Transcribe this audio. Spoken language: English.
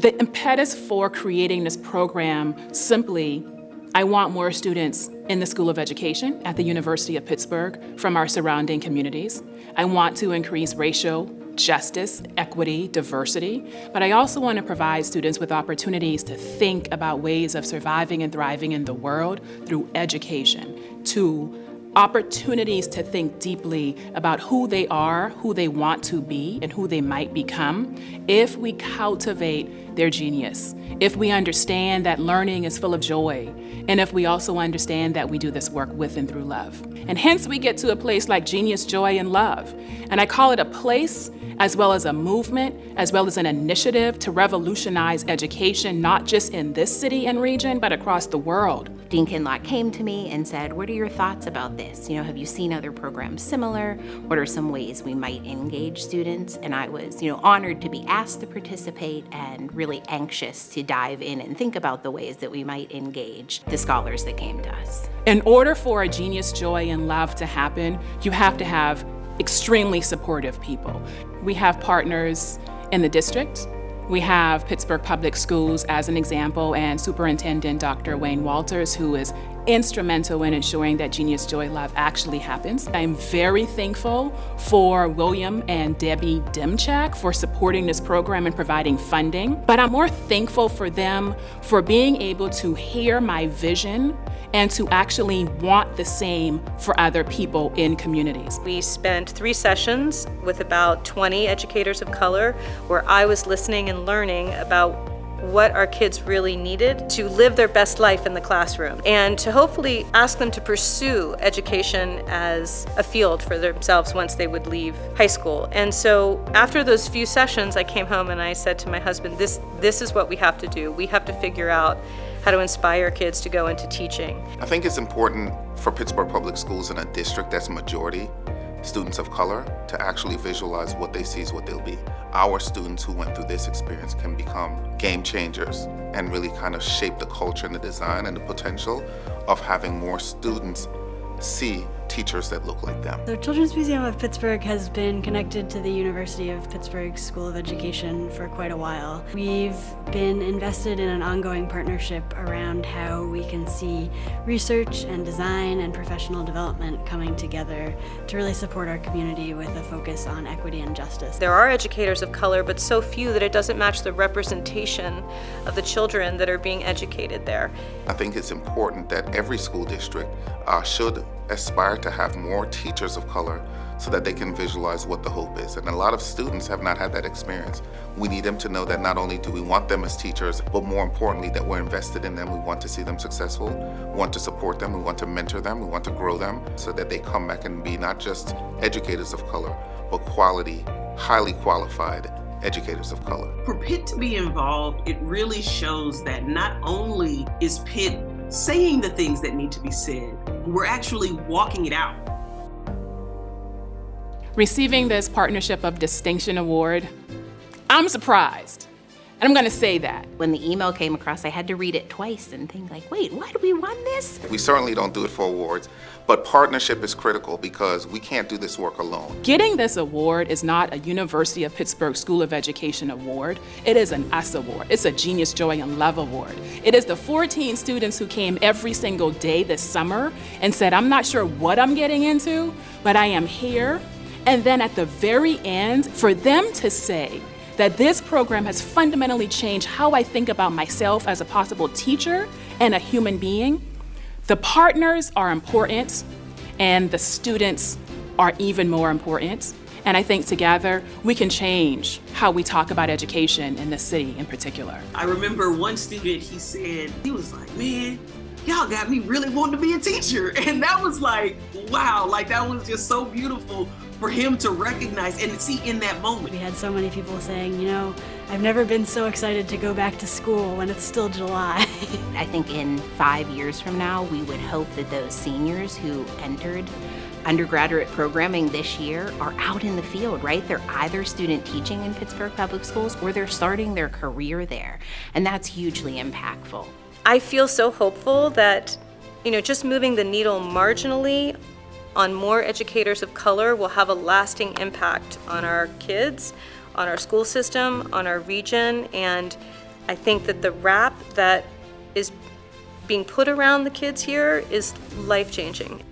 The impetus for creating this program simply, I want more students in the School of Education at the University of Pittsburgh from our surrounding communities. I want to increase racial justice, equity, diversity, but I also want to provide students with opportunities to think about ways of surviving and thriving in the world through education, to opportunities to think deeply about who they are, who they want to be, and who they might become if we cultivate their genius, if we understand that learning is full of joy, and if we also understand that we do this work with and through love. And hence we get to a place like Genius, Joy, and Love. And I call it a place as well as a movement, as well as an initiative to revolutionize education, not just in this city and region, but across the world. Dean Kinlock came to me and said, what are your thoughts about this? Have you seen other programs similar? What are some ways we might engage students? And I was, honored to be asked to participate and really anxious to dive in and think about the ways that we might engage the scholars that came to us. In order for a Genius, Joy, and Love to happen, you have to have extremely supportive people. We have partners in the district. We have Pittsburgh Public Schools as an example, and Superintendent Dr. Wayne Walters, who is instrumental in ensuring that Genius, Joy, Love actually happens. I'm very thankful for William and Debbie Demchak for supporting this program and providing funding, but I'm more thankful for them for being able to hear my vision and to actually want the same for other people in communities. We spent 3 sessions with about 20 educators of color where I was listening and learning about what our kids really needed to live their best life in the classroom and to hopefully ask them to pursue education as a field for themselves once they would leave high school. And so after those few sessions, I came home and I said to my husband, this is what we have to do. We have to figure out how to inspire kids to go into teaching. I think it's important for Pittsburgh Public Schools in a district that's majority students of color to actually visualize what they see is what they'll be. Our students who went through this experience can become game changers and really kind of shape the culture and the design and the potential of having more students see teachers that look like them. The Children's Museum of Pittsburgh has been connected to the University of Pittsburgh School of Education for quite a while. We've been invested in an ongoing partnership around how we can see research and design and professional development coming together to really support our community with a focus on equity and justice. There are educators of color, but so few that it doesn't match the representation of the children that are being educated there. I think it's important that every school district should aspire to have more teachers of color so that they can visualize what the hope is. And a lot of students have not had that experience. We need them to know that not only do we want them as teachers, but more importantly that we're invested in them. We want to see them successful, we want to support them, we want to mentor them, we want to grow them so that they come back and be not just educators of color, but quality, highly qualified educators of color. For Pitt to be involved, it really shows that not only is Pitt saying the things that need to be said, we're actually walking it out. Receiving this Partnership of Distinction Award, I'm surprised. And I'm gonna say that. When the email came across, I had to read it twice and think like, wait, why do we want this? We certainly don't do it for awards, but partnership is critical because we can't do this work alone. Getting this award is not a University of Pittsburgh School of Education award. It is an US award. It's a Genius, Joy, and Love award. It is the 14 students who came every single day this summer and said, I'm not sure what I'm getting into, but I am here. And then at the very end, for them to say that this program has fundamentally changed how I think about myself as a possible teacher and a human being. The partners are important, and the students are even more important. And I think together we can change how we talk about education in this city in particular. I remember one student, he was like, man, y'all got me really wanting to be a teacher. And that was like, wow, like that was just so beautiful for him to recognize and see in that moment. We had so many people saying, I've never been so excited to go back to school when it's still July. I think in 5 years from now, we would hope that those seniors who entered undergraduate programming this year are out in the field, right? They're either student teaching in Pittsburgh Public Schools or they're starting their career there. And that's hugely impactful. I feel so hopeful that, just moving the needle marginally on more educators of color will have a lasting impact on our kids, on our school system, on our region, and I think that the wrap that is being put around the kids here is life-changing.